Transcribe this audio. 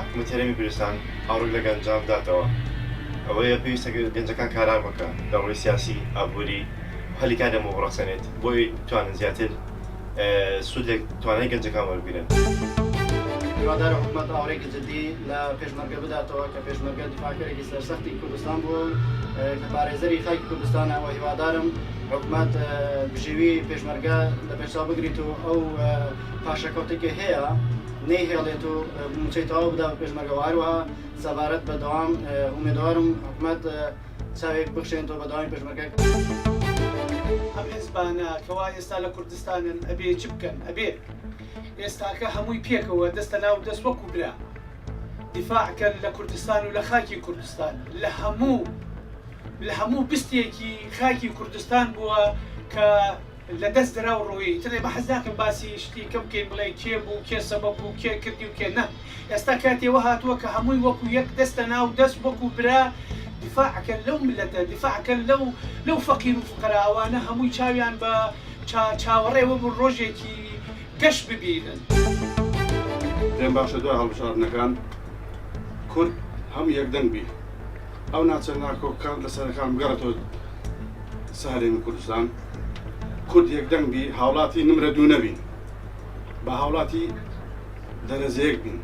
حکوومەت هەرێمی کوردستان ئاڕووی لە گەنجان بداتەوە ئەوەیە پێویستە گەنجەکان کاران بکە لە ڕووی سیاسی ئابووری هەلی کار دەمەوە بڕەخسەنێت بۆی توانن زیاتر سوود لە توانای گەنجەکان وەربگرن. هیوادارە حکوومەت ئاوڕێکی جدی لە پێشمەرگە بداتەوە کە پێشمەرگە دیفاعکەرێکی سەرسەختی کوردستان بوو کە پارێزەری خەڵکی کوردستانە و هیوادارم حکوومەت بژێوی پێشمەرگە لە پێشا بگریت و ئەو پاشەکەوتێکی هەیە نەیهێڵێت و موچەیتەوە بدا بە پێشمەرگە هەروەها سەبارەت بەدەوام ئومێدوارم حکوومەت چاوێک بخشێنەوە بەدەوامی پێشمەرگە. ئەم حیزبانە کەوا ئێستا لە کوردستانن ئەبێ چ بکەن ئەبێ ئێستاکە هەمووی پێکەوە دەستە ناو دەست وەکو برا دیفاعکەن لە کوردستان و لە خاکی کوردستان لە هەموو بستێکی خاکی کوردستان بووە کە لە دەست دراو ڕۆیی ترێ بە حەز ناکەم باسی شتی کەم بکەین بڵێ کێ بوو کێ سەبەب بوو کێ کردی و کێ نە ئێستا کاتێوە هاتووە کە هەمووی وەکو یەک دەستە ناو دەست وەکو برا دیفاعکەن لەو ملەتە دیفاعکەن لەو فەقیر و فقەراوانە هەمووی چاویان بە چاوەڕێوە بوو ڕۆژێکی گەشت ببینن. پێم باشە دوای هەڵبژاردنەکان کورد هەموو یەکدەنگ بی ئەو ناچەند ناکۆکان لە سەرەکان بگەڕێتەوە سەرهەرێمی کوردستان کورد یەکدەنگ بی هاوڵاتی نمرە دوو نەبین بە هاوڵاتی دەرەجەیەک بین.